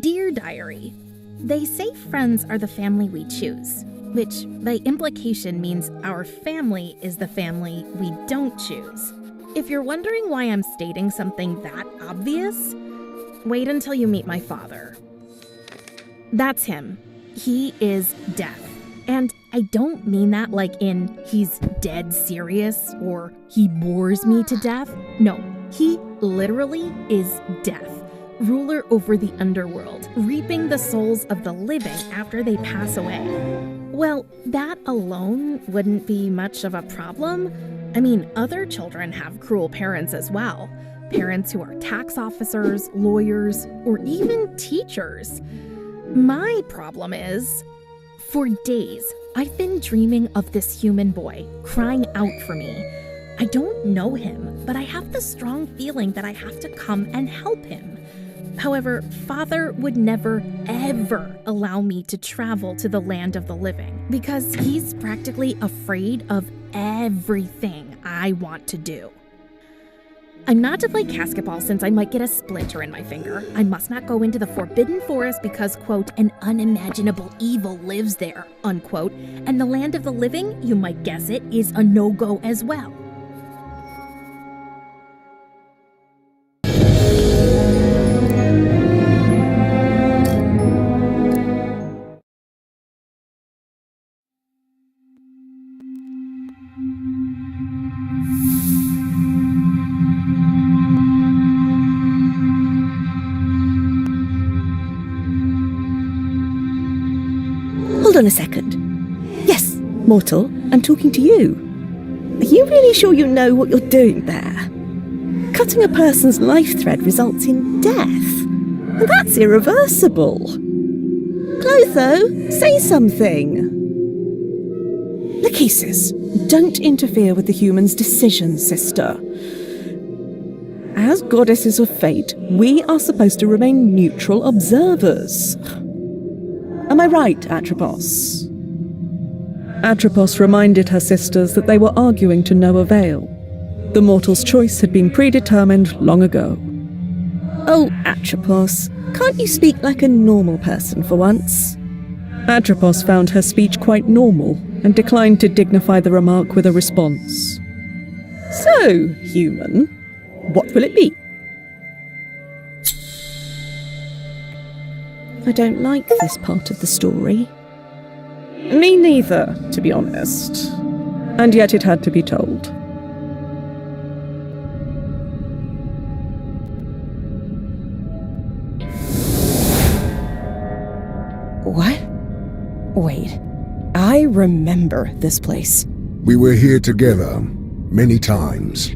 Dear Diary, they say friends are the family we choose, which by implication means our family is the family we don't choose. If you're wondering why I'm stating something that obvious, wait until you meet my father. That's him. He is death. And I don't mean that like in he's dead serious or he bores me to death. No, he literally is death. Ruler over the Underworld, reaping the souls of the living after they pass away. Well, that alone wouldn't be much of a problem. I mean, other children have cruel parents as well. Parents who are tax officers, lawyers, or even teachers. My problem is, for days, I've been dreaming of this human boy crying out for me. I don't know him, but I have the strong feeling that I have to come and help him. However, Father would never, ever allow me to travel to the land of the living because he's practically afraid of everything I want to do. I'm not to play basketball since I might get a splinter in my finger. I must not go into the forbidden forest because, quote, an unimaginable evil lives there, unquote, and the land of the living, you might guess it, is a no-go as well. Hold on a second. Yes, mortal, I'm talking to you. Are you really sure you know what you're doing there? Cutting a person's life thread results in death, and that's irreversible. Clotho, say something. Lachesis, don't interfere with the human's decisions, sister. As goddesses of fate, we are supposed to remain neutral observers. Am I right, Atropos? Atropos reminded her sisters that they were arguing to no avail. The mortal's choice had been predetermined long ago. Oh, Atropos, can't you speak like a normal person for once? Atropos found her speech quite normal and declined to dignify the remark with a response. So, human, what will it be? I don't like this part of the story. Me neither, to be honest. And yet it had to be told. What? Wait, I remember this place. We were here together, many times.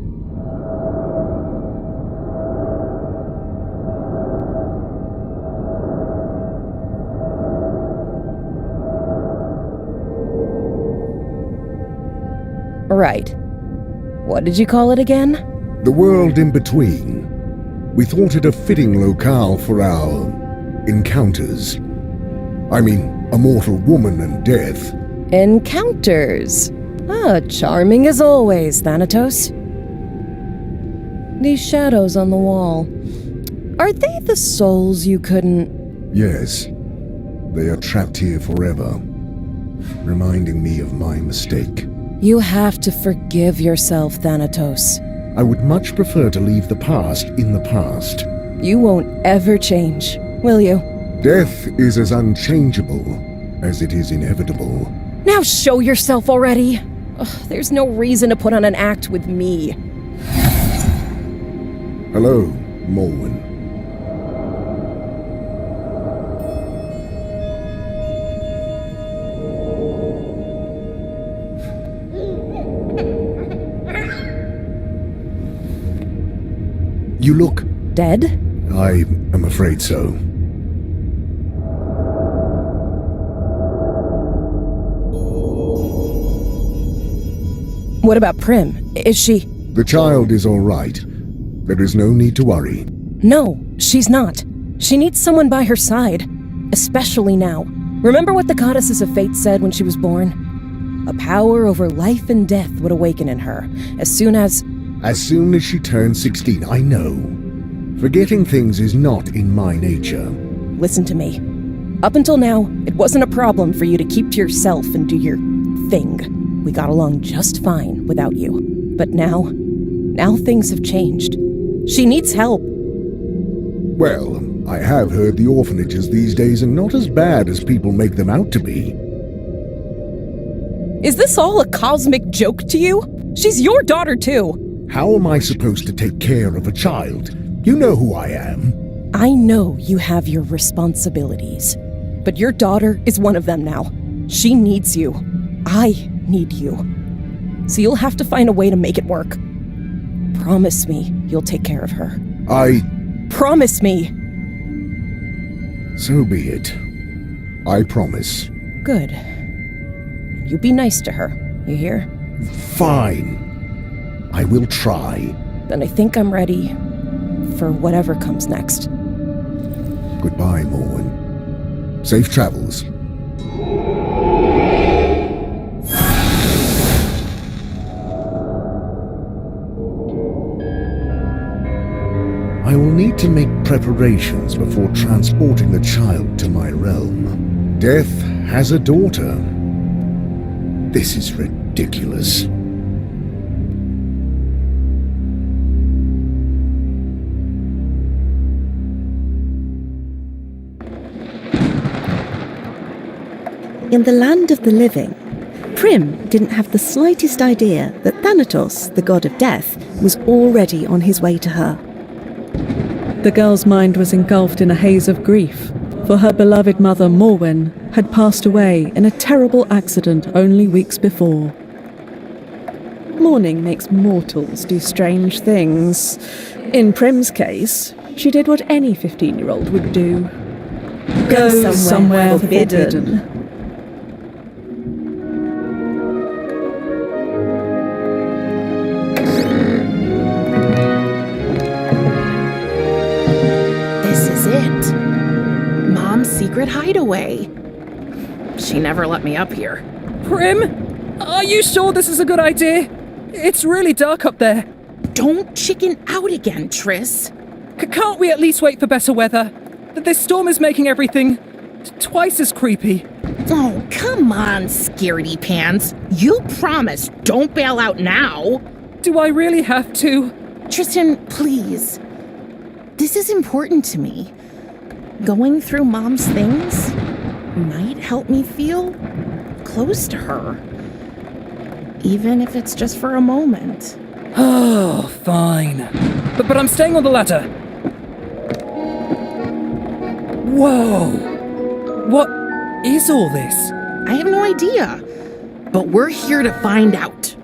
Right. What did you call it again? The world in between. We thought it a fitting locale for our encounters. I mean, a mortal woman and death. Encounters. Ah, charming as always, Thanatos. These shadows on the wall. Are they the souls you couldn't... Yes. They are trapped here forever, reminding me of my mistake. You have to forgive yourself, Thanatos. I would much prefer to leave the past in the past. You won't ever change, will you? Death is as unchangeable as it is inevitable. Now show yourself already! Ugh, there's no reason to put on an act with me. Hello, Morwen. You look... Dead? I am afraid so. What about Prim? Is she... The child is all right. There is no need to worry. No, she's not. She needs someone by her side. Especially now. Remember what the goddesses of fate said when she was born? A power over life and death would awaken in her, as soon as... As soon as she turns 16, I know. Forgetting things is not in my nature. listen to me. Up until now, it wasn't a problem for you to keep to yourself and do your thing. We got along just fine without you. But now things have changed. She needs help. Well, I have heard the orphanages these days are not as bad as people make them out to be. Is this all a cosmic joke to you? She's your daughter too. How am I supposed to take care of a child? You know who I am. I know you have your responsibilities, but your daughter is one of them now. She needs you. I need you. So you'll have to find a way to make it work. Promise me you'll take care of her. Promise me! So be it. I promise. Good. You be nice to her, you hear? Fine. I will try. Then I think I'm ready for whatever comes next. Goodbye, Morwen. Safe travels. I will need to make preparations before transporting the child to my realm. Death has a daughter. This is ridiculous. In the land of the living, Prim didn't have the slightest idea that Thanatos, the god of death, was already on his way to her. The girl's mind was engulfed in a haze of grief, for her beloved mother Morwen had passed away in a terrible accident only weeks before. Mourning makes mortals do strange things. In Prim's case, she did what any 15-year-old would do. Go somewhere forbidden. Secret hideaway. She never let me up here. Prim? Are you sure this is a good idea? It's really dark up there. Don't chicken out again, Triss. Can't we at least wait for better weather? This storm is making everything twice as creepy. Oh, come on, scaredy pants. You promised don't bail out now. Do I really have to? Tristan, please. This is important to me. Going through Mom's things might help me feel close to her. Even if it's just for a moment. Oh, fine. But I'm staying on the ladder. Whoa! What is all this? I have no idea. But we're here to find out.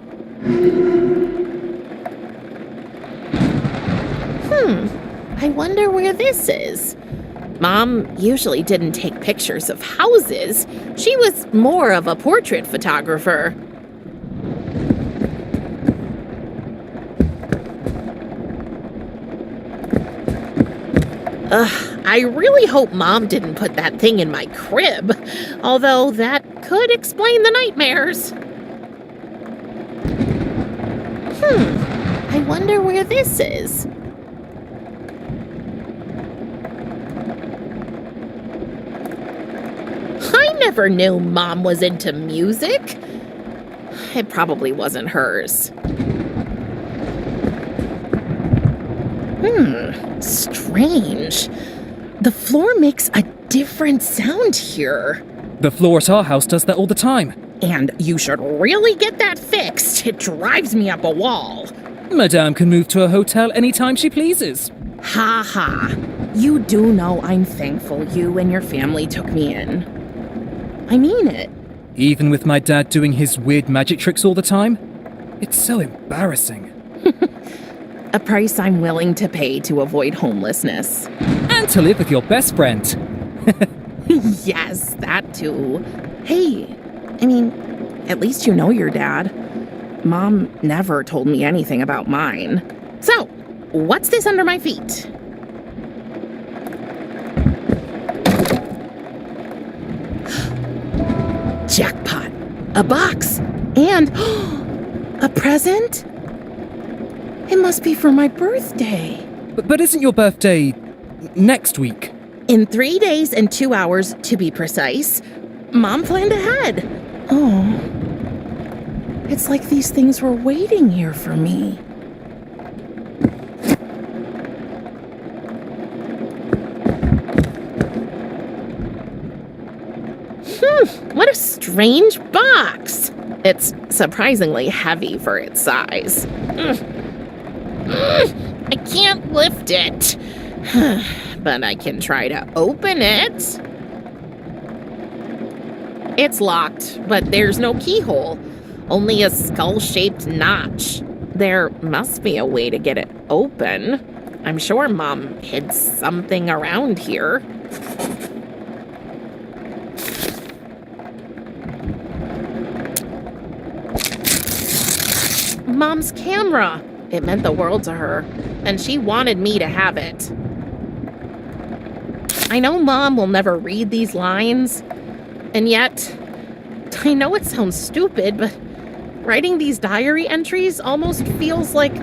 I wonder where this is. Mom usually didn't take pictures of houses. She was more of a portrait photographer. I really hope Mom didn't put that thing in my crib, although that could explain the nightmares. I wonder where this is. I never knew Mom was into music. It probably wasn't hers. Strange. The floor makes a different sound here. The floor at our house does that all the time. And you should really get that fixed. It drives me up a wall. Madame can move to a hotel anytime she pleases. Ha ha. You do know I'm thankful you and your family took me in. I mean it. Even with my dad doing his weird magic tricks all the time? It's so embarrassing. A price I'm willing to pay to avoid homelessness. And to live with your best friend. Yes, that too. Hey, I mean, at least you know your dad. Mom never told me anything about mine. So, what's this under my feet? Jackpot. A box. And a present? It must be for my birthday. But isn't your birthday next week? In 3 days and 2 hours, to be precise, Mom planned ahead. Oh. It's like these things were waiting here for me. What a strange box. It's surprisingly heavy for its size. I can't lift it. But I can try to open it. It's locked, but there's no keyhole. Only a skull-shaped notch. There must be a way to get it open. I'm sure Mom hid something around here. Mom's camera. It meant the world to her, and she wanted me to have it. I know Mom will never read these lines, and yet, I know it sounds stupid, but writing these diary entries almost feels like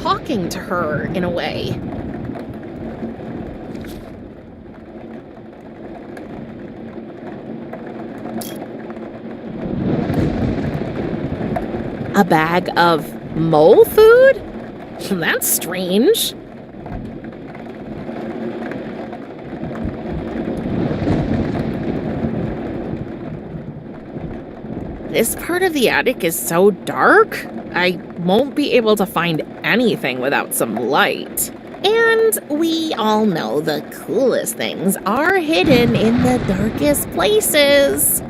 talking to her in a way. A bag of mole food? That's strange. This part of the attic is so dark, I won't be able to find anything without some light. And we all know the coolest things are hidden in the darkest places.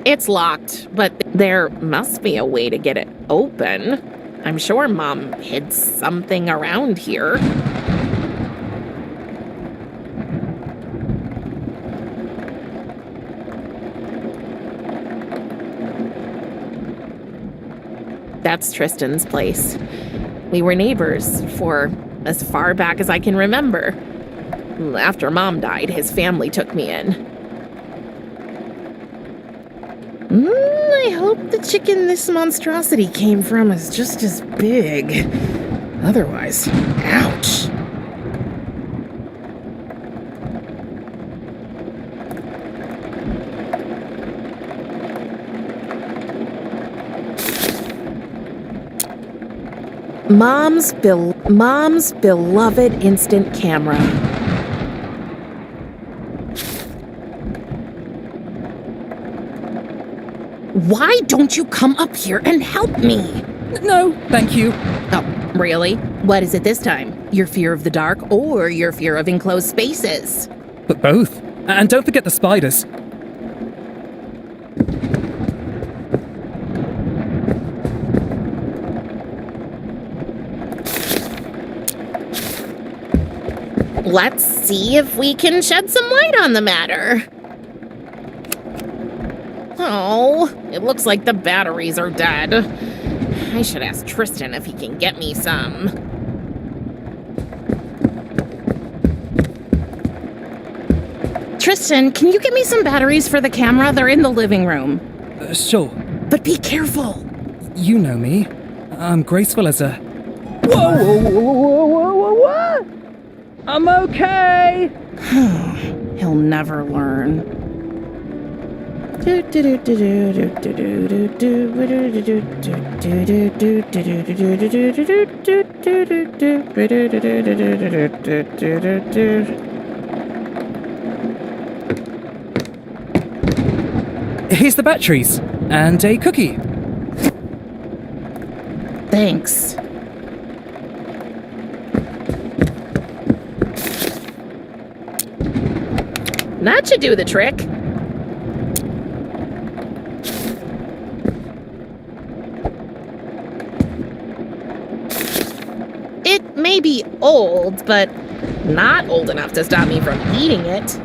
It's locked, but there must be a way to get it open. I'm sure Mom hid something around here. That's Tristan's place. We were neighbors for as far back as I can remember. After Mom died, his family took me in. I hope the chicken this monstrosity came from is just as big. Otherwise, ouch. Mom's beloved instant camera. Why don't you come up here and help me? No, thank you. Oh, really? What is it this time? Your fear of the dark or your fear of enclosed spaces? But both. And don't forget the spiders. Let's see if we can shed some light on the matter. Oh, it looks like the batteries are dead. I should ask Tristan if he can get me some. Tristan, can you get me some batteries for the camera? They're in the living room. Sure. But be careful. You know me. I'm graceful as a... Whoa! I'm okay! He'll never learn. Here's the batteries. And a cookie. Thanks. That should do the trick. It may be old, but not old enough to stop me from eating it.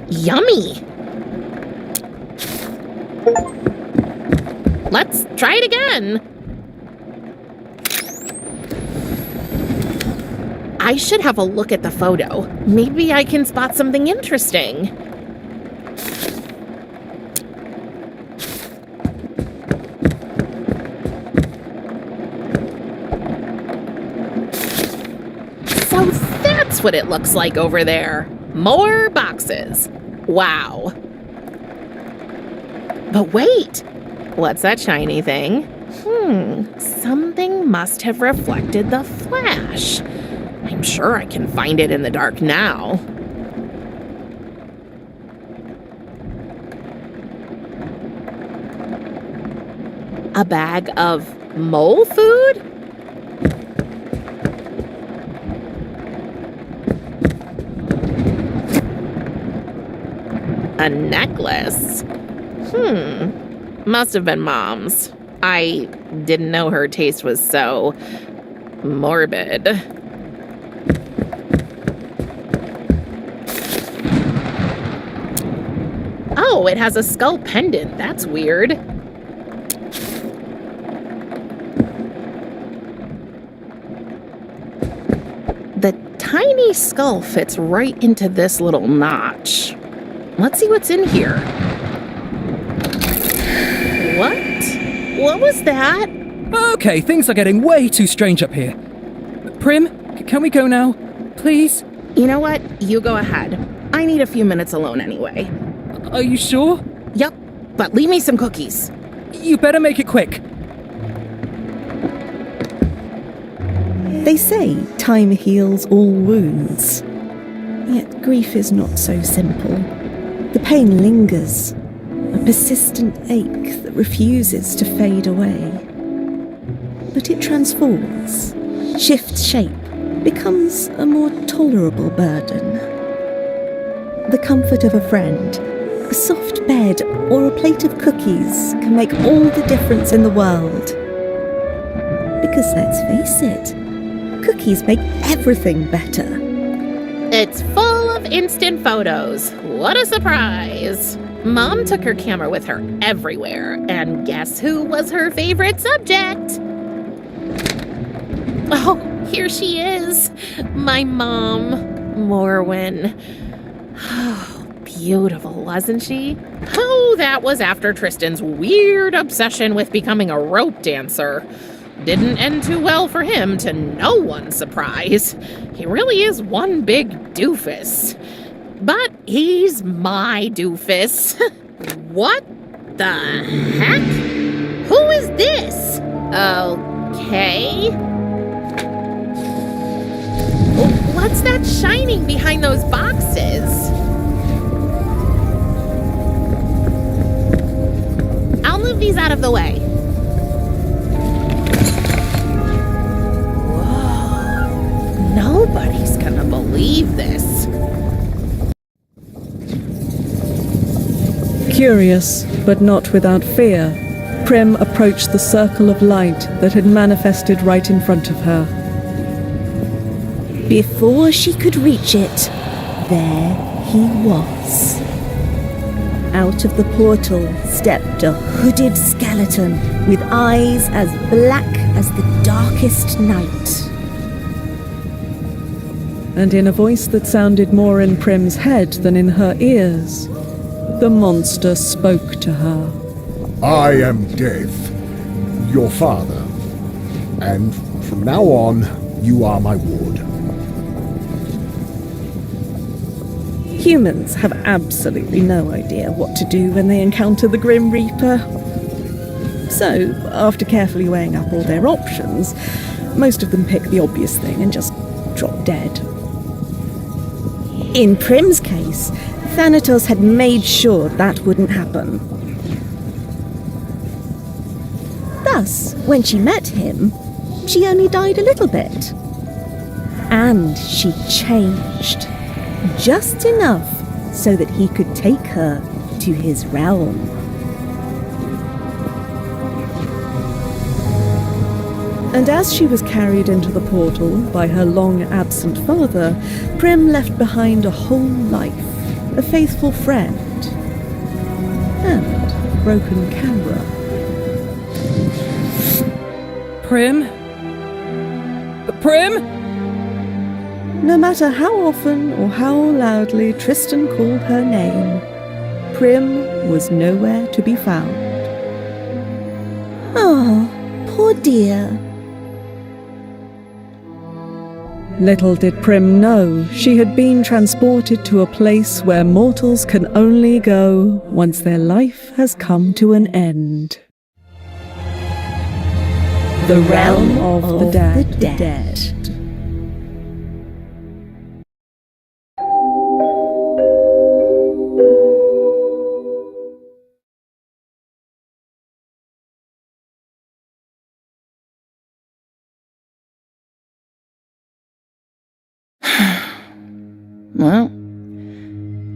Yummy! Let's try it again. I should have a look at the photo. Maybe I can spot something interesting. That's what it looks like over there. More boxes. Wow. But wait, what's that shiny thing? Something must have reflected the flash. I'm sure I can find it in the dark now. A bag of mole food? A necklace? Must have been Mom's. I didn't know her taste was so morbid. Oh, it has a skull pendant. That's weird. The tiny skull fits right into this little notch. Let's see what's in here. What? What was that? Okay, things are getting way too strange up here. Prim, can we go now? Please? You know what? You go ahead. I need a few minutes alone anyway. Are you sure? Yup, but leave me some cookies. You better make it quick. They say time heals all wounds. Yet grief is not so simple. The pain lingers, a persistent ache that refuses to fade away. But it transforms, shifts shape, becomes a more tolerable burden. The comfort of a friend, a soft bed, or a plate of cookies can make all the difference in the world. Because let's face it, cookies make everything better. It's full of instant photos. What a surprise. Mom took her camera with her everywhere, and guess who was her favorite subject? Oh, here she is. My mom, Morwen. Oh, beautiful, wasn't she? Oh, that was after Tristan's weird obsession with becoming a rope dancer. Didn't end too well for him, to no one's surprise. He really is one big doofus. But he's my doofus. What the heck? Who is this? Okay. What's that shining behind those boxes? I'll move these out of the way. Whoa. Nobody's gonna believe this. Curious, but not without fear, Prim approached the circle of light that had manifested right in front of her. Before she could reach it, there he was. Out of the portal stepped a hooded skeleton with eyes as black as the darkest night. And in a voice that sounded more in Prim's head than in her ears, the monster spoke to her. I am Death, your father, and from now on, you are my ward. Humans have absolutely no idea what to do when they encounter the Grim Reaper. So, after carefully weighing up all their options, most of them pick the obvious thing and just drop dead. In Prim's case, Thanatos had made sure that wouldn't happen. Thus, when she met him, she only died a little bit. And she changed. Just enough so that he could take her to his realm. And as she was carried into the portal by her long-absent father, Prim left behind a whole life, a faithful friend, and a broken camera. Prim? Prim? No matter how often or how loudly Tristan called her name, Prim was nowhere to be found. Oh, poor dear. Little did Prim know she had been transported to a place where mortals can only go once their life has come to an end. The realm of the dead. Well,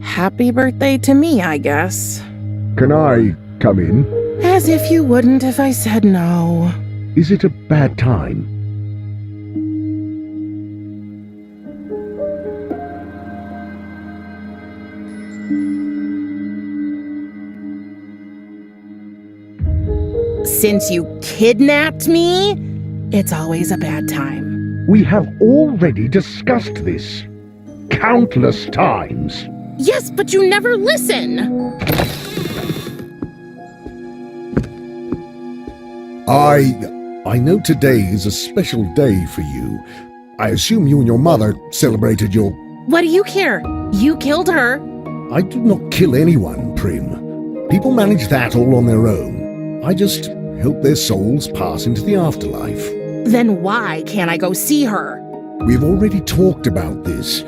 happy birthday to me, I guess. Can I come in? As if you wouldn't if I said no. Is it a bad time? Since you kidnapped me, it's always a bad time. We have already discussed this countless times. Yes, but you never listen. I know today is a special day for you. I assume you and your mother celebrated your... What do you care? You killed her. I do not kill anyone, Prim. People manage that all on their own. I just help their souls pass into the afterlife. Then why can't I go see her? We've already talked about this.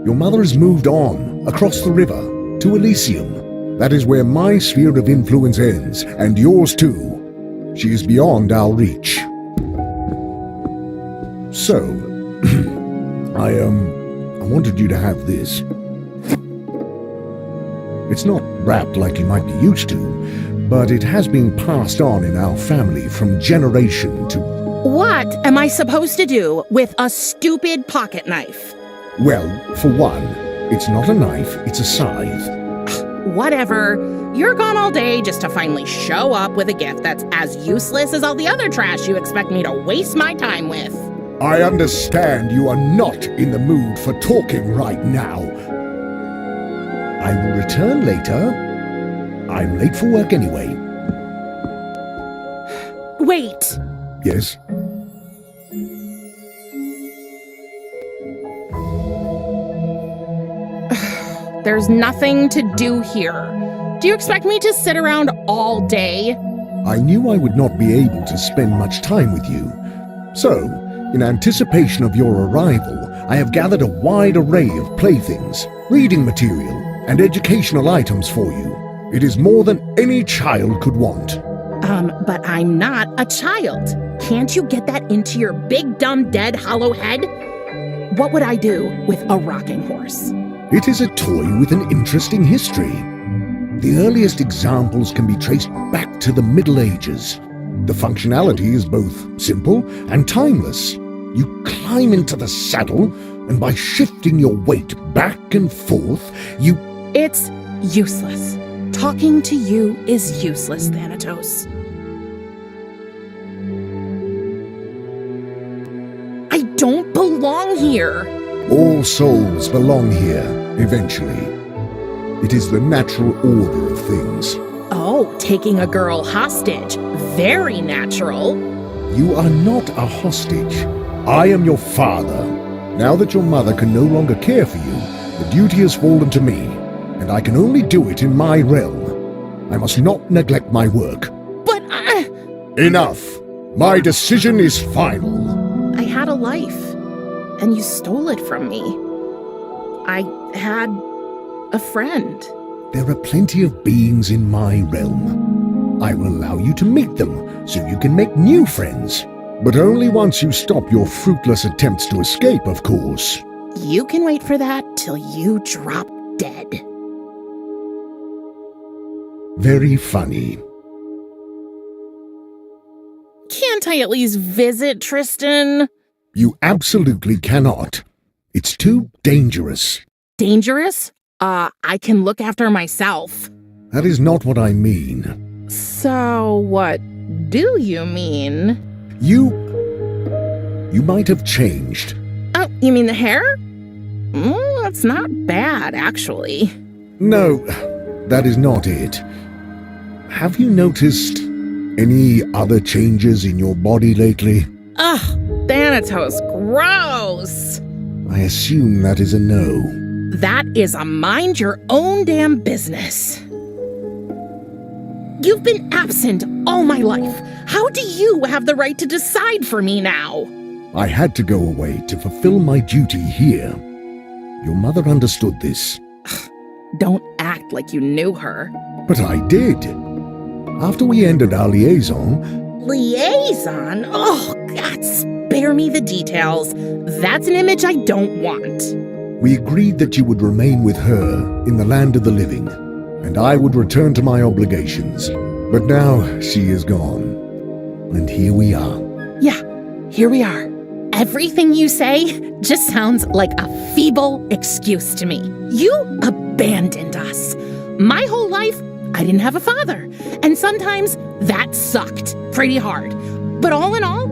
Your mother has moved on, across the river, to Elysium. That is where my sphere of influence ends, and yours too. She is beyond our reach. So, I wanted you to have this. It's not wrapped like you might be used to, but it has been passed on in our family from generation to... What am I supposed to do with a stupid pocket knife? Well, for one, it's not a knife, it's a scythe. Whatever. You're gone all day just to finally show up with a gift that's as useless as all the other trash you expect me to waste my time with. I understand you are not in the mood for talking right now. I will return later. I'm late for work anyway. Wait. Yes? There's nothing to do here. Do you expect me to sit around all day? I knew I would not be able to spend much time with you. So, in anticipation of your arrival, I have gathered a wide array of playthings, reading material, and educational items for you. It is more than any child could want. But I'm not a child. Can't you get that into your big, dumb, dead, hollow head? What would I do with a rocking horse? It is a toy with an interesting history. The earliest examples can be traced back to the Middle Ages. The functionality is both simple and timeless. You climb into the saddle, and by shifting your weight back and forth, you... It's useless. Talking to you is useless, Thanatos. I don't belong here. All souls belong here, eventually. It is the natural order of things. Oh, taking a girl hostage. Very natural. You are not a hostage. I am your father. Now that your mother can no longer care for you, the duty has fallen to me, and I can only do it in my realm. I must not neglect my work. But Enough! My decision is final. I had a life, and you stole it from me. I had a friend. There are plenty of beings in my realm. I will allow you to meet them, so you can make new friends. But only once you stop your fruitless attempts to escape, of course. You can wait for that till you drop dead. Very funny. Can't I at least visit Tristan? You absolutely cannot. It's too dangerous. Dangerous? I can look after myself. That is not what I mean. So what do you mean? You might have changed. Oh, you mean the hair? That's not bad, actually. No, that is not it. Have you noticed any other changes in your body lately? Ugh, Thanatos, gross! I assume that is a no. That is a mind your own damn business. You've been absent all my life. How do you have the right to decide for me now? I had to go away to fulfill my duty here. Your mother understood this. Don't act like you knew her. But I did. After we ended our liaison, Liaison? Oh, God, spare me the details. That's an image I don't want. we agreed that you would remain with her in the land of the living, and I would return to my obligations. But now she is gone, and here we are. Yeah, here we are. Everything you say just sounds like a feeble excuse to me. You abandoned us. My whole life, I didn't have a father, and sometimes that sucked pretty hard. But all in all,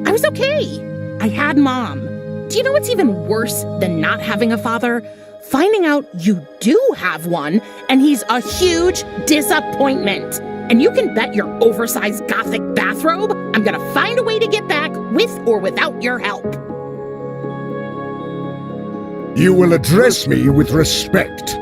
I was okay. I had Mom. Do you know what's even worse than not having a father? Finding out you do have one, and he's a huge disappointment. And you can bet your oversized gothic bathrobe I'm gonna find a way to get back with or without your help. You will address me with respect.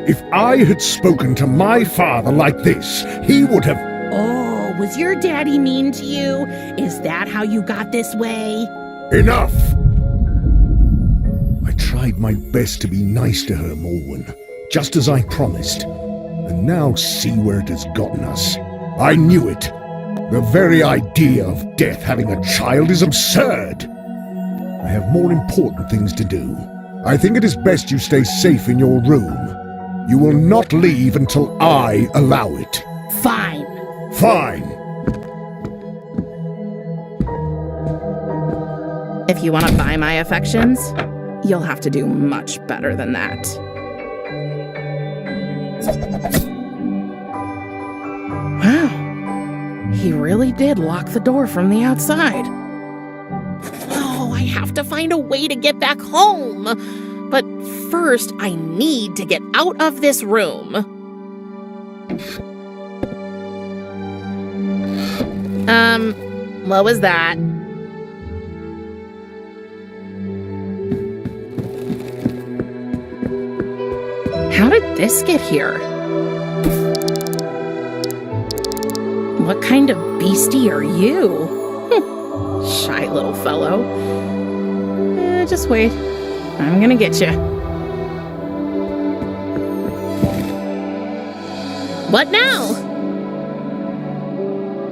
If I had spoken to my father like this, he would have... Oh, was your daddy mean to you? Is that how you got this way? Enough! I tried my best to be nice to her, Morwen, just as I promised. And now see where it has gotten us. I knew it. The very idea of death having a child is absurd. I have more important things to do. I think it is best you stay safe in your room. You will not leave until I allow it. Fine. Fine. If you want to buy my affections, you'll have to do much better than that. Wow. He really did lock the door from the outside. Oh, I have to find a way to get back home. But first, I need to get out of this room. What was that? How did this get here? What kind of beastie are you? Shy little fellow. Just wait. I'm gonna get you. What now?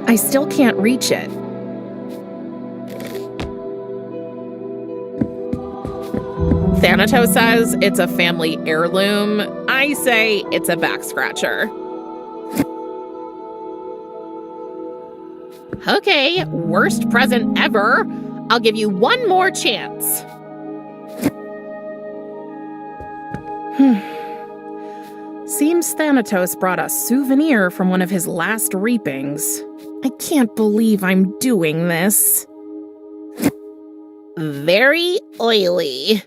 I still can't reach it. Thanatos says it's a family heirloom. I say it's a back scratcher. Okay, worst present ever. I'll give you one more chance. Seems Thanatos brought a souvenir from one of his last reapings. I can't believe I'm doing this. Very oily.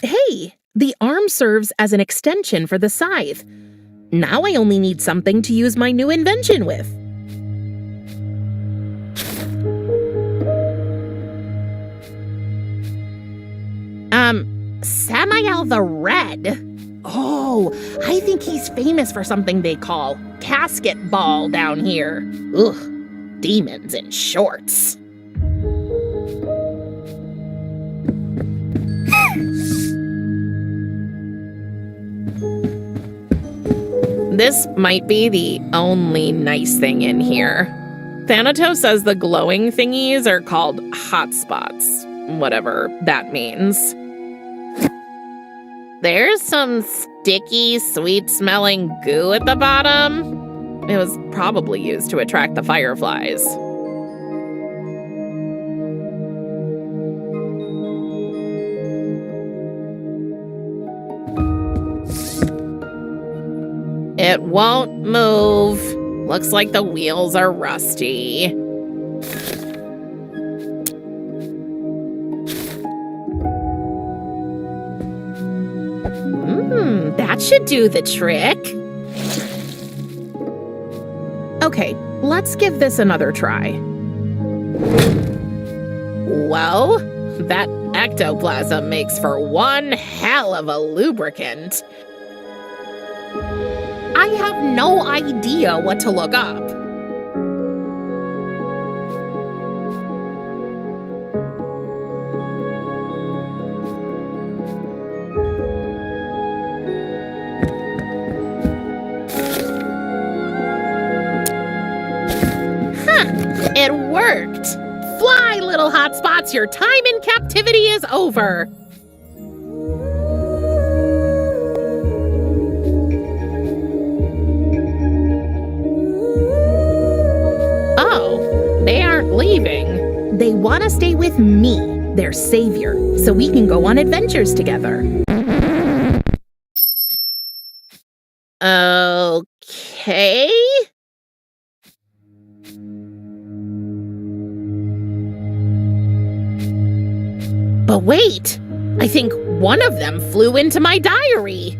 Hey, the arm serves as an extension for the scythe. Now I only need something to use my new invention with. Samael the Red. Oh, I think he's famous for something they call casket ball down here. Ugh, demons in shorts. This might be the only nice thing in here. Thanatos says the glowing thingies are called hotspots, whatever that means. There's some sticky, sweet-smelling goo at the bottom. It was probably used to attract the fireflies. It won't move. Looks like the wheels are rusty. That should do the trick. Okay, let's give this another try. Whoa, that ectoplasm makes for one hell of a lubricant. I have no idea what to look up. It worked! Fly, little hotspots, your time in captivity is over! Oh, they aren't leaving. They want to stay with me, their savior, so we can go on adventures together. Okay? But wait, I think one of them flew into my diary.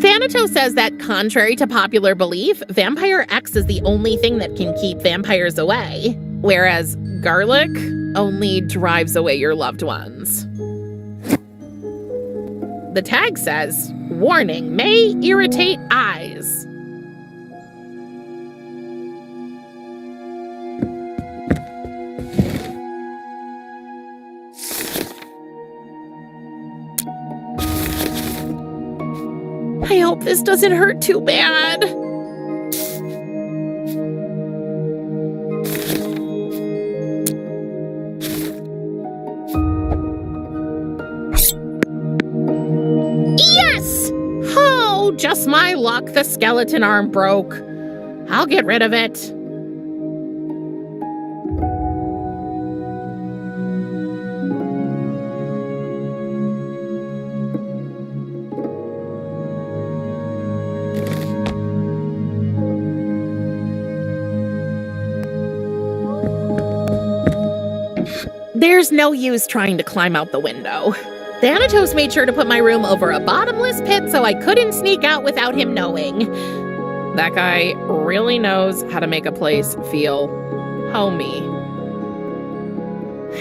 Thanatos says that contrary to popular belief, Vampire X is the only thing that can keep vampires away, whereas garlic only drives away your loved ones. The tag says, warning, may irritate eyes. I hope this doesn't hurt too bad. Yes! Oh, just my luck, the skeleton arm broke. I'll get rid of it. There's no use trying to climb out the window. Thanatos made sure to put my room over a bottomless pit so I couldn't sneak out without him knowing. That guy really knows how to make a place feel homey.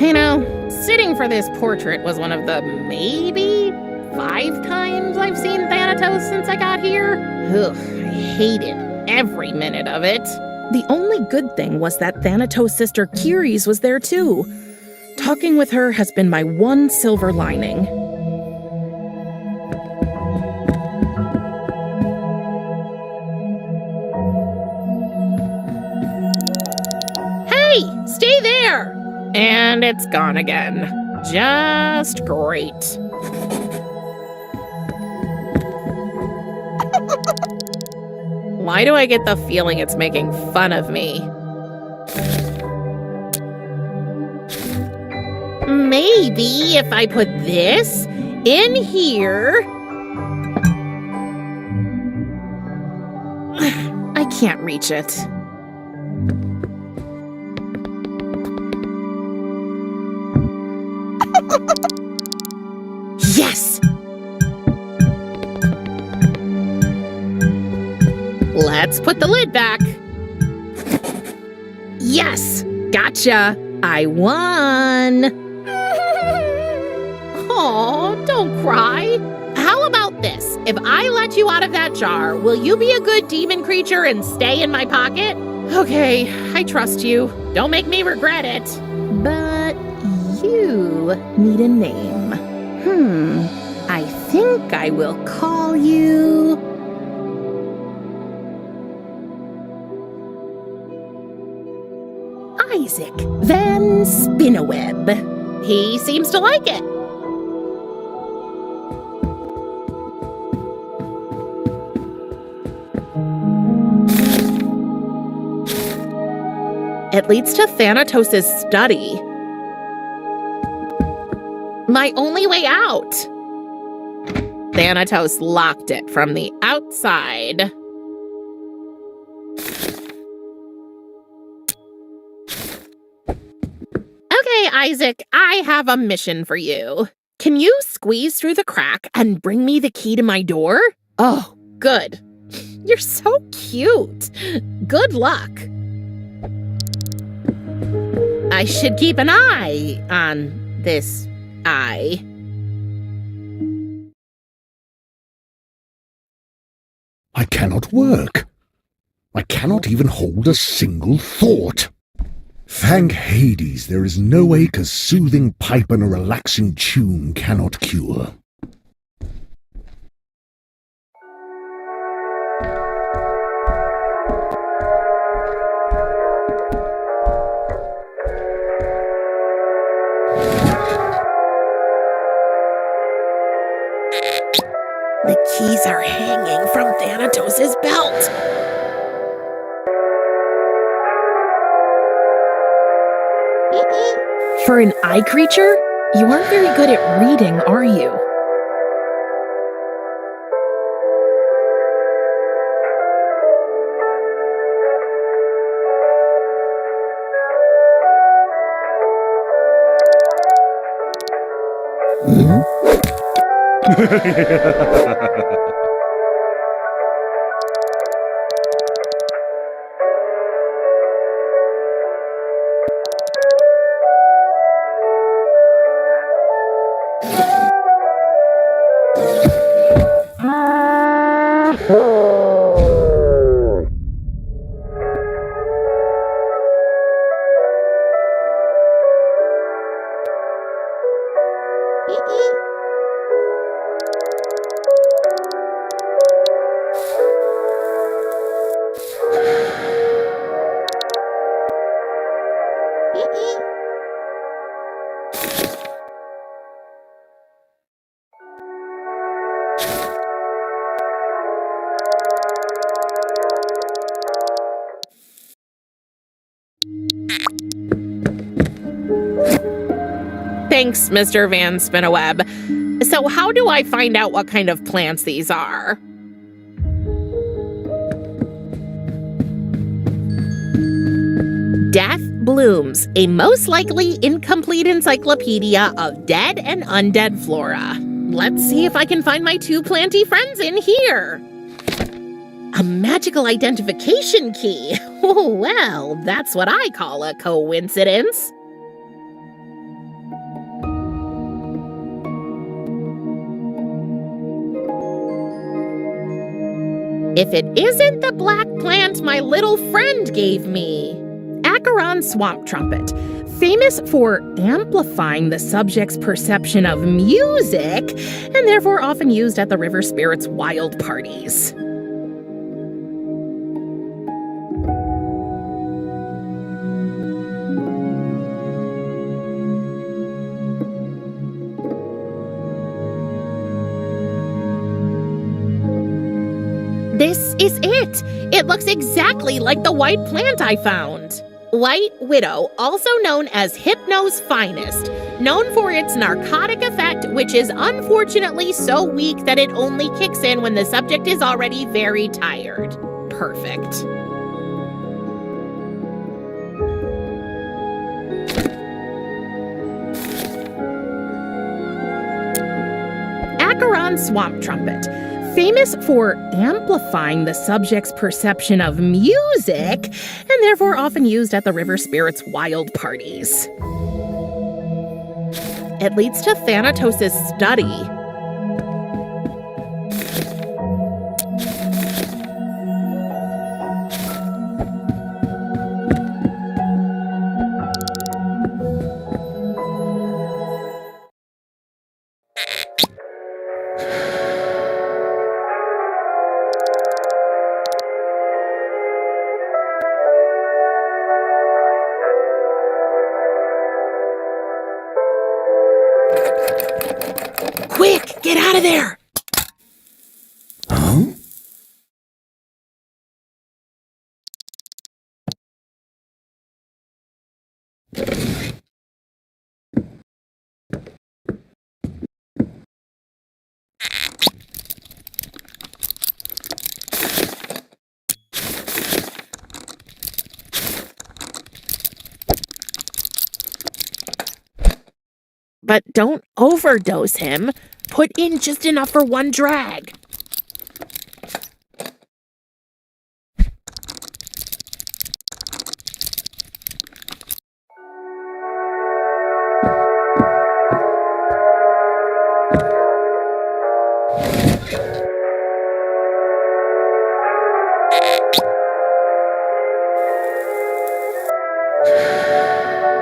You know, sitting for this portrait was one of the maybe 5 times I've seen Thanatos since I got here. Ugh, I hated every minute of it. The only good thing was that Thanatos' sister Kiris was there too. Talking with her has been my one silver lining. Hey, stay there! And it's gone again. Just great. Why do I get the feeling it's making fun of me? Maybe if I put this in here... I can't reach it. Yes! Let's put the lid back. Yes! Gotcha! I won! Aw, don't cry. How about this? If I let you out of that jar, will you be a good demon creature and stay in my pocket? Okay, I trust you. Don't make me regret it. But you need a name. I think I will call you... Isaac Van Spinnaweb. He seems to like it. It leads to Thanatos' study. My only way out. Thanatos locked it from the outside. Okay, Isaac, I have a mission for you. Can you squeeze through the crack and bring me the key to my door? Oh, good. You're so cute. Good luck. I should keep an eye on this eye. I cannot work. I cannot even hold a single thought. Thank Hades, there is no ache a soothing pipe and a relaxing tune cannot cure. The keys are hanging from Thanatos' belt. For an eye creature, you aren't very good at reading, are you? Thanks, Mr. Van Spinnaweb. So how do I find out what kind of plants these are? Death Blooms, a most likely incomplete encyclopedia of dead and undead flora. Let's see if I can find my two planty friends in here. A magical identification key. Oh, well, that's what I call a coincidence. If it isn't the black plant my little friend gave me. Acheron Swamp Trumpet, famous for amplifying the subject's perception of music, and therefore often used at the river spirit's wild parties. This is it! It looks exactly like the white plant I found. White Widow, also known as Hypno's finest, known for its narcotic effect, which is unfortunately so weak that it only kicks in when the subject is already very tired. Perfect. Acheron Swamp Trumpet, famous for amplifying the subject's perception of music, and therefore often used at the river spirit's wild parties. It leads to Thanatos' study. Quick, get out of there! Huh? but don't overdose him. Put in just enough for one drag.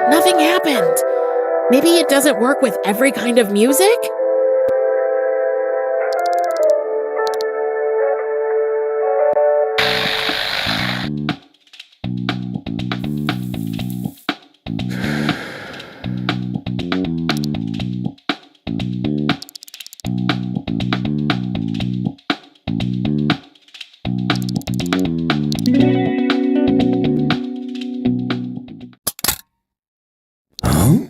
Nothing happened. Maybe it doesn't work with every kind of music? Huh?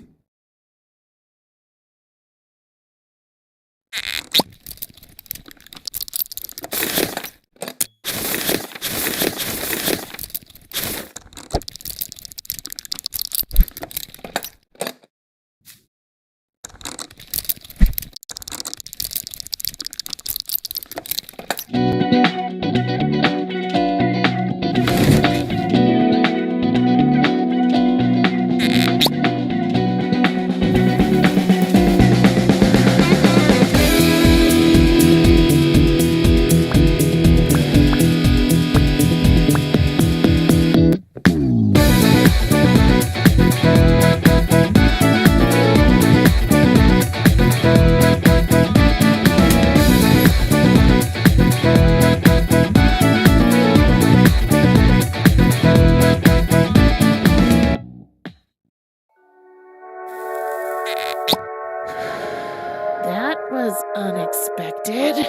That was unexpected.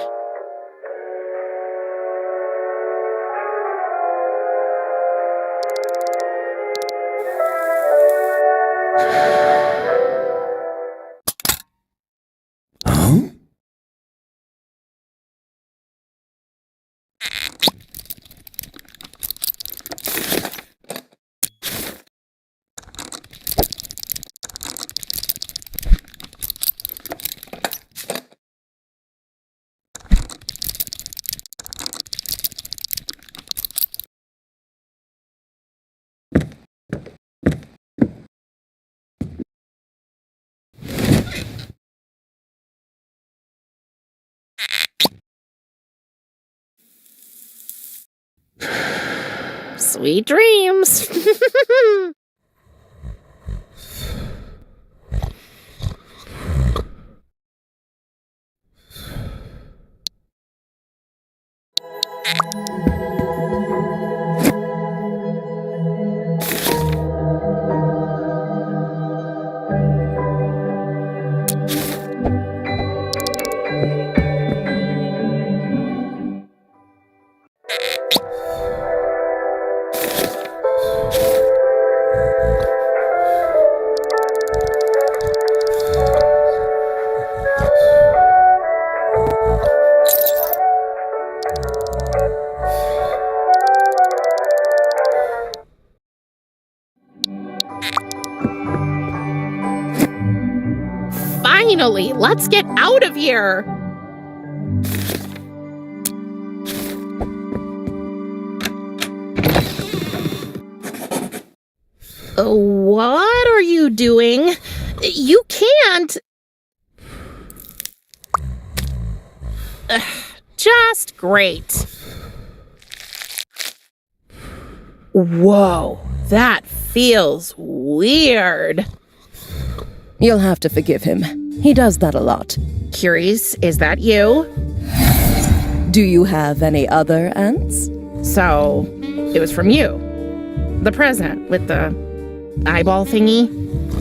Huh? Sweet dreams. Finally, let's get out of here. What are you doing? You can't. Just great. Whoa, that feels weird. You'll have to forgive him. He does that a lot. Curious, is that you? Do you have any other aunts? So, it was from you. The present with the eyeball thingy.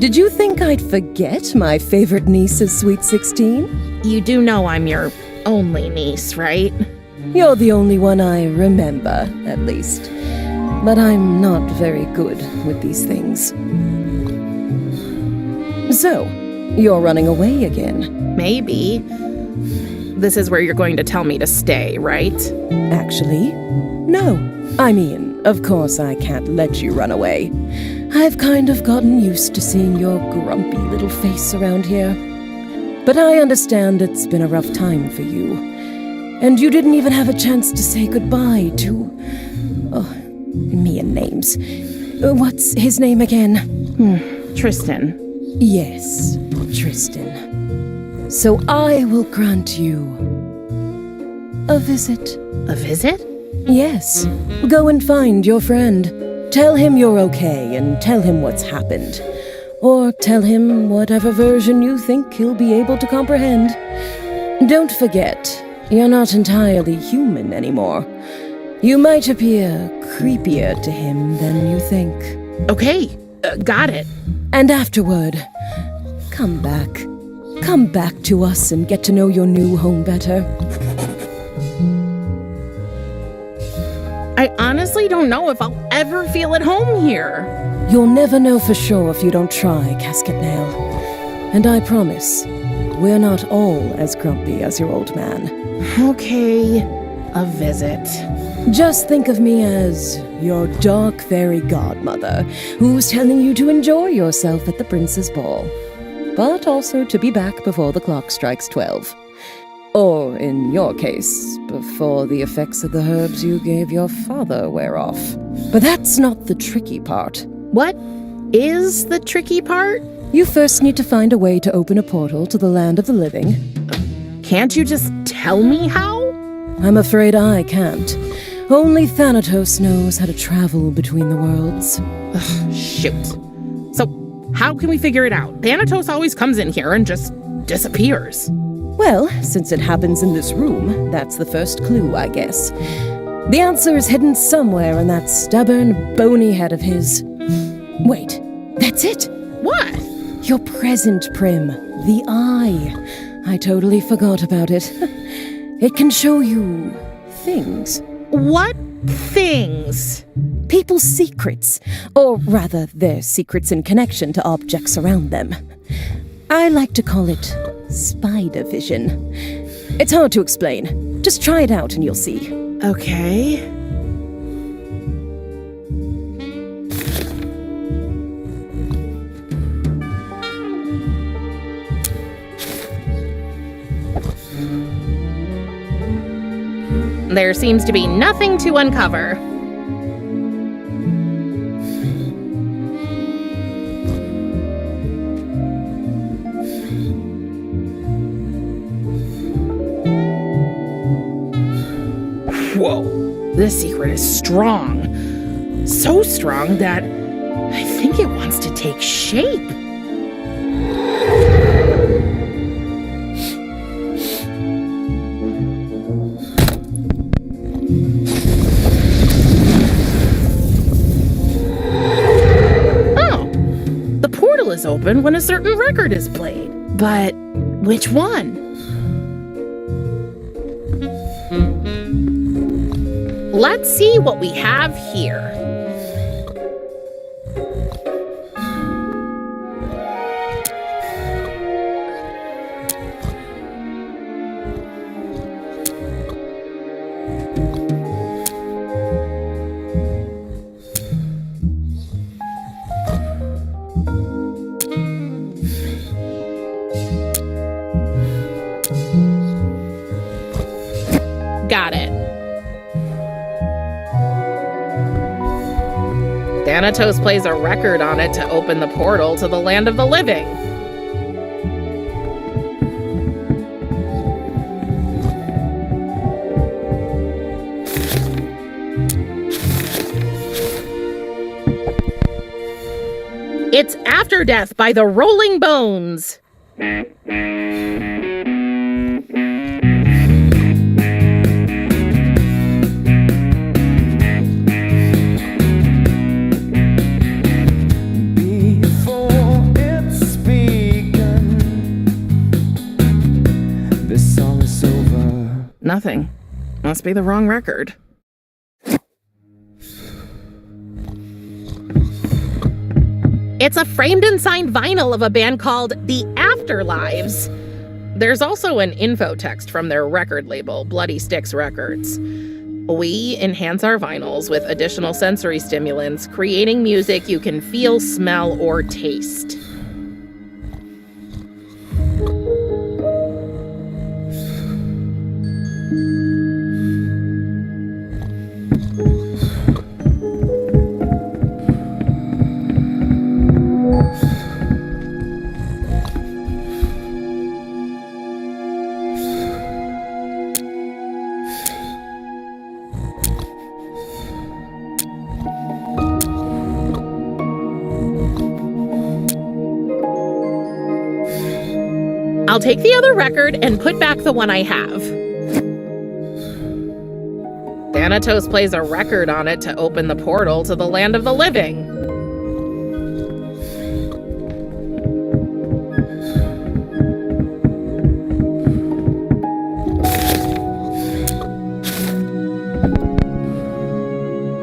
Did you think I'd forget my favorite niece's sweet 16? You do know I'm your only niece, right? You're the only one I remember, at least. But I'm not very good with these things. So, you're running away again? Maybe. This is where you're going to tell me to stay, right? Actually, no. I mean, of course I can't let you run away. I've kind of gotten used to seeing your grumpy little face around here. But I understand it's been a rough time for you. And you didn't even have a chance to say goodbye to... Oh, me and names. What's his name again? Tristan. Yes, Tristan. So I will grant you a visit. A visit? Yes. Go and find your friend. Tell him you're okay and tell him what's happened. Or tell him whatever version you think he'll be able to comprehend. Don't forget, you're not entirely human anymore. You might appear creepier to him than you think. Okay, got it. And afterward, come back. Come back to us and get to know your new home better. I honestly don't know if I'll ever feel at home here. You'll never know for sure if you don't try, Casket Nail. And I promise, we're not all as grumpy as your old man. Okay, a visit. Just think of me as your dark fairy godmother, who's telling you to enjoy yourself at the Prince's Ball. But also to be back before the clock strikes 12. Or, in your case, before the effects of the herbs you gave your father wear off. But that's not the tricky part. What is the tricky part? You first need to find a way to open a portal to the land of the living. Can't you just tell me how? I'm afraid I can't. Only Thanatos knows how to travel between the worlds. Ugh, shoot. So, how can we figure it out? Thanatos always comes in here and just disappears. Well, since it happens in this room, that's the first clue, I guess. The answer is hidden somewhere in that stubborn, bony head of his. Wait, that's it! What? Your present, Prim. The eye. I totally forgot about it. It can show you things. What things? People's secrets. Or rather, their secrets in connection to objects around them. I like to call it spider vision. It's hard to explain. Just try it out and you'll see. Okay. There seems to be nothing to uncover. Whoa, this secret is strong. So strong that I think it wants to take shape. Oh, the portal is open when a certain record is played. But which one? Let's see what we have here. Got it. Thanatos plays a record on it to open the portal to the land of the living. It's After Death by the Rolling Bones. Nothing. Must be the wrong record. It's a framed and signed vinyl of a band called The Afterlives. There's also an info text from their record label, Bloody Sticks Records. We enhance our vinyls with additional sensory stimulants, creating music you can feel, smell, or taste. I'll take the other record and put back the one I have. Thanatos plays a record on it to open the portal to the land of the living.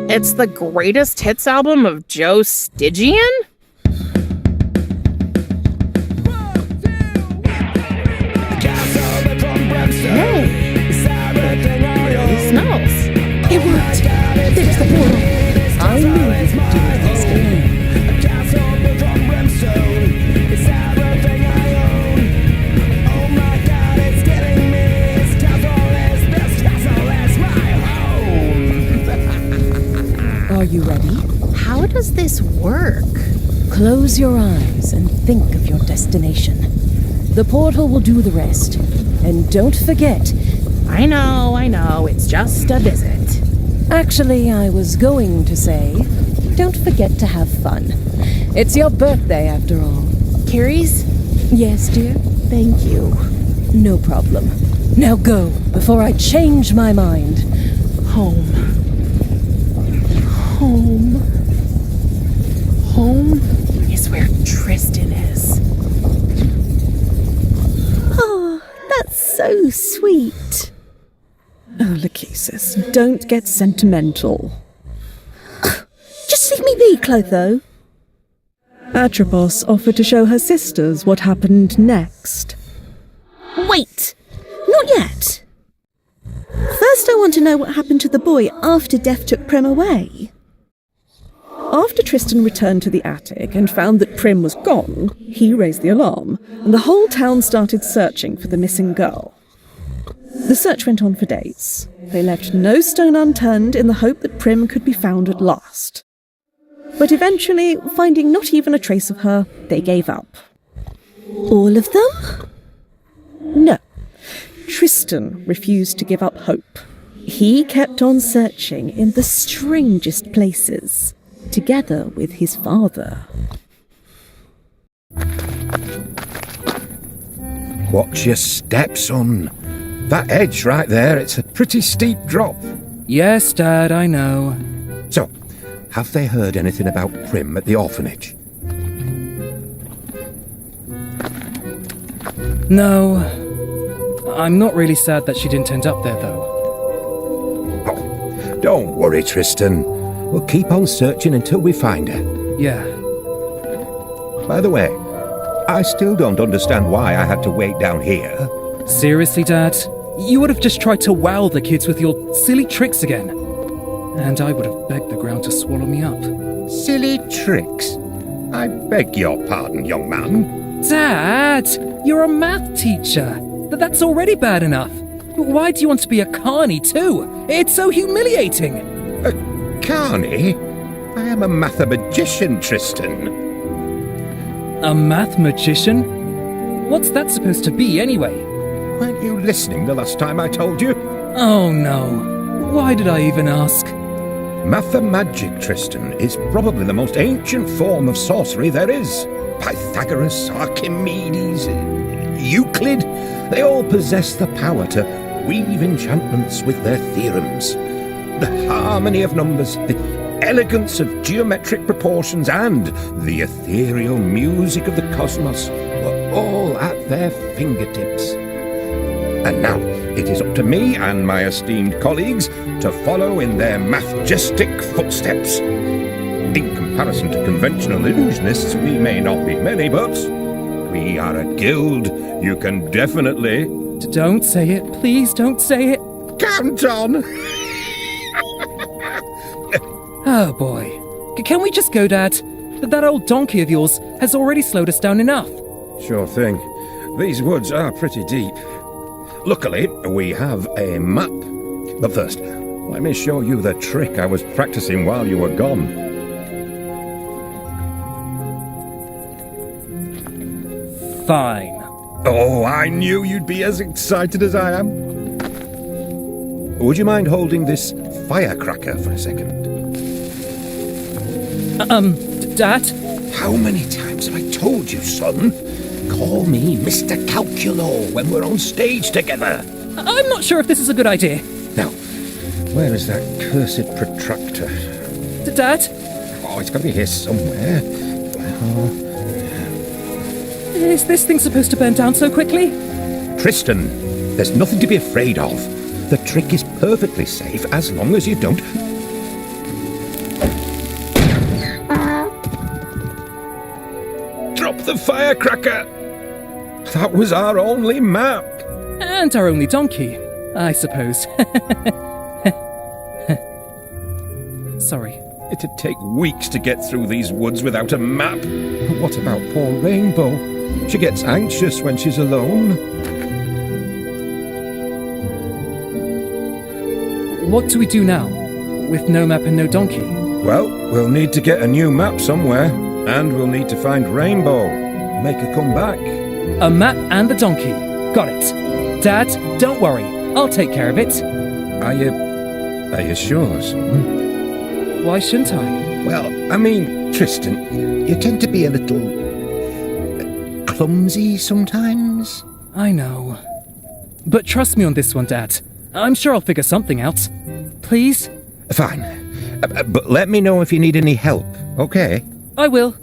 It's the greatest hits album of Joe Stygian? It smells. It worked. There's the portal. I knew you could do this game. Are you ready? How does this work? Close your eyes and think of your destination. The portal will do the rest. And don't forget... I know, it's just a visit. Actually, I was going to say, don't forget to have fun. It's your birthday, after all. Carrie's? Yes, dear? Thank you. No problem. Now go, before I change my mind. Home. Home is where Tristan is. Oh, that's so sweet. Oh, Lachesis, don't get sentimental. Just leave me be, Clotho. Atropos offered to show her sisters what happened next. Wait! Not yet! First I want to know what happened to the boy after Death took Prim away. After Tristan returned to the attic and found that Prim was gone, he raised the alarm, and the whole town started searching for the missing girl. The search went on for days. They left no stone unturned in the hope that Prim could be found at last. But eventually, finding not even a trace of her, they gave up. All of them? No. Tristan refused to give up hope. He kept on searching in the strangest places, together with his father. Watch your step, son. That edge right there, it's a pretty steep drop. Yes, Dad, I know. So, have they heard anything about Prim at the orphanage? No. I'm not really sad that she didn't end up there, though. Oh, don't worry, Tristan. We'll keep on searching until we find her. Yeah. By the way, I still don't understand why I had to wait down here. Seriously, Dad? You would have just tried to wow the kids with your silly tricks again. And I would have begged the ground to swallow me up. Silly tricks? I beg your pardon, young man. Dad! You're a math teacher! That's already bad enough. Why do you want to be a carny, too? It's so humiliating! A carny? I am a mathematician, Tristan. A math magician? What's that supposed to be, anyway? Weren't you listening the last time I told you? Oh, no. Why did I even ask? Mathemagic, Tristan, is probably the most ancient form of sorcery there is. Pythagoras, Archimedes, Euclid, they all possess the power to weave enchantments with their theorems. The harmony of numbers, the elegance of geometric proportions, and the ethereal music of the cosmos were all at their fingertips. And now, it is up to me and my esteemed colleagues to follow in their mathjestic footsteps. In comparison to conventional illusionists, we may not be many, but we are a guild. You can definitely... Don't say it. Please don't say it. Count on! Oh boy. Can we just go, Dad? That old donkey of yours has already slowed us down enough. Sure thing. These woods are pretty deep. Luckily, we have a map. But first, let me show you the trick I was practicing while you were gone. Fine. Oh, I knew you'd be as excited as I am. Would you mind holding this firecracker for a second? Dad? How many times have I told you, son? Call me Mr. Calculo when we're on stage together. I'm not sure if this is a good idea. Now, where is that cursed protractor? Dad? Oh, it's got to be here somewhere. Is this thing supposed to burn down so quickly? Tristan, there's nothing to be afraid of. The trick is perfectly safe as long as you don't... Drop the firecracker! That was our only map. And our only donkey, I suppose. Sorry. It'd take weeks to get through these woods without a map. What about poor Rainbow? She gets anxious when she's alone. What do we do now? With no map and no donkey? Well, we'll need to get a new map somewhere. And we'll need to find Rainbow. Make her come back. A map and the donkey. Got it. Dad, don't worry. I'll take care of it. Are you sure, son? Why shouldn't I? Well, I mean, Tristan, you tend to be a little... clumsy sometimes. I know. But trust me on this one, Dad. I'm sure I'll figure something out. Please? Fine. But let me know if you need any help, okay? I will.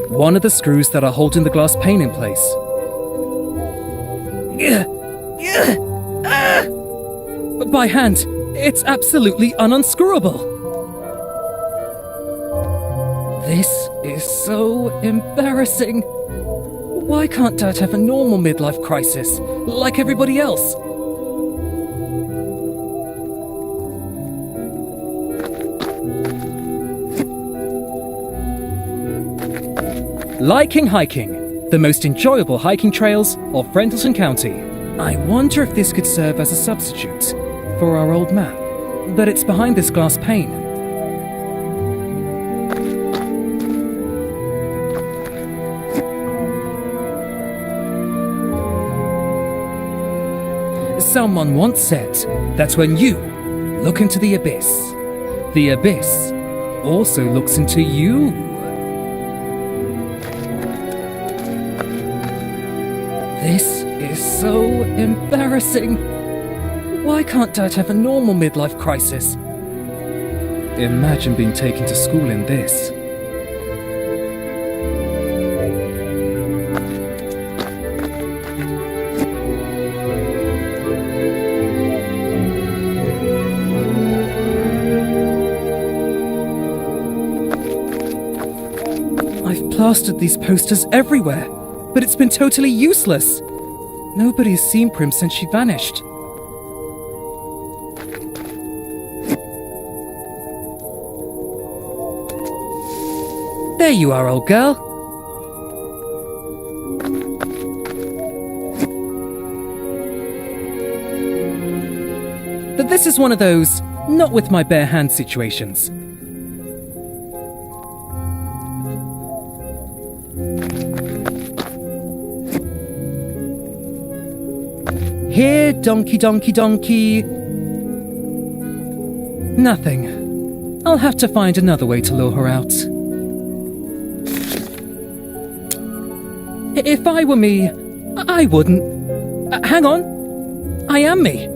One of the screws that are holding the glass pane in place. By hand, it's absolutely unscrewable. This is so embarrassing. Why can't Dad have a normal midlife crisis, like everybody else? Liking hiking, the most enjoyable hiking trails of Friendleton County. I wonder if this could serve as a substitute for our old map, but it's behind this glass pane. Someone once said that when you look into the abyss also looks into you. This is so embarrassing. Why can't Dad have a normal midlife crisis? Imagine being taken to school in this. I've plastered these posters everywhere, but it's been totally useless. Nobody has seen Prim since she vanished. There you are, old girl. But this is one of those not with my bare hand situations. Here, donkey, donkey, donkey. Nothing. I'll have to find another way to lure her out. If I were me, I wouldn't. Hang on. I am me.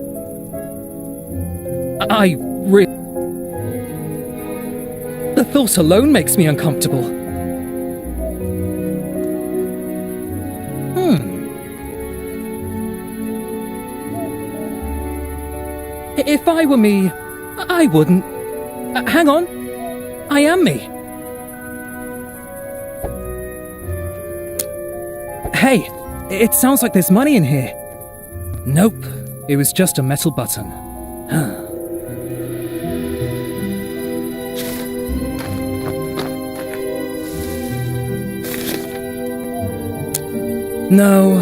The thought alone makes me uncomfortable. If I were me, I wouldn't. Hang on. I am me. Hey, it sounds like there's money in here. Nope, it was just a metal button. No.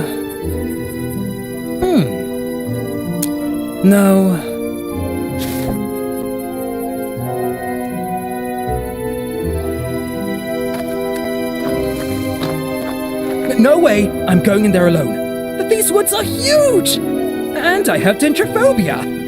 No. No way! I'm going in there alone. But these woods are huge! And I have dendrophobia!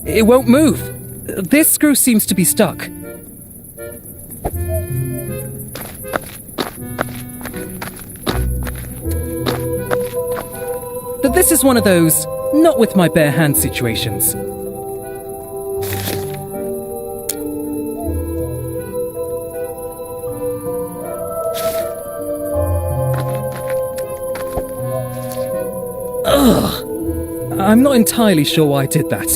It won't move. This screw seems to be stuck. But this is one of those not with my bare hands situations. Ugh! I'm not entirely sure why I did that.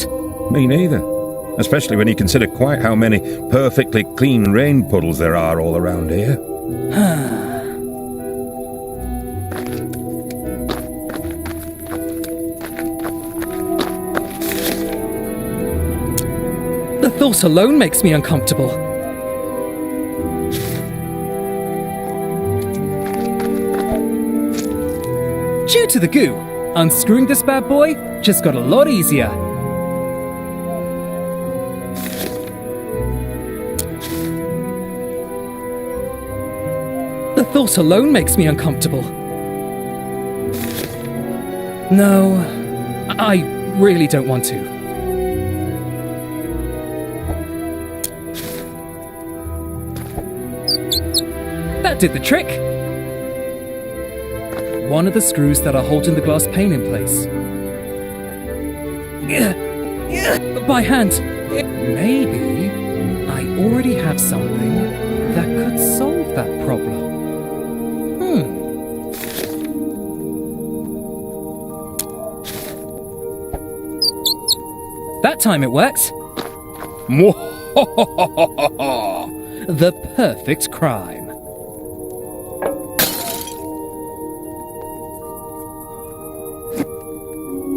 Me neither. Especially when you consider quite how many perfectly clean rain puddles there are all around here. The thought alone makes me uncomfortable. Due to the goo, unscrewing this bad boy just got a lot easier. The thought alone makes me uncomfortable. No, I really don't want to. That did the trick. One of the screws that are holding the glass pane in place. By hand. Maybe I already have something that could solve that problem. That time it worked. The perfect crime.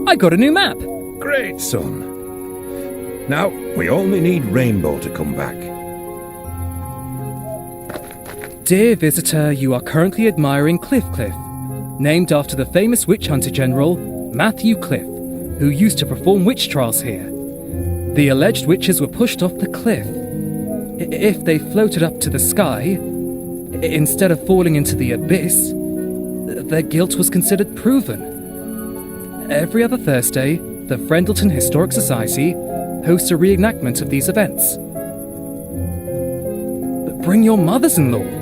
I got a new map. Great, son. Now, we only need Rainbow to come back. Dear visitor, you are currently admiring Cliff, named after the famous witch hunter general, Matthew Cliff, who used to perform witch trials here. The alleged witches were pushed off the cliff. If they floated up to the sky, instead of falling into the abyss, their guilt was considered proven. Every other Thursday, the Friendleton Historic Society hosts a reenactment of these events. But bring your mothers-in-law.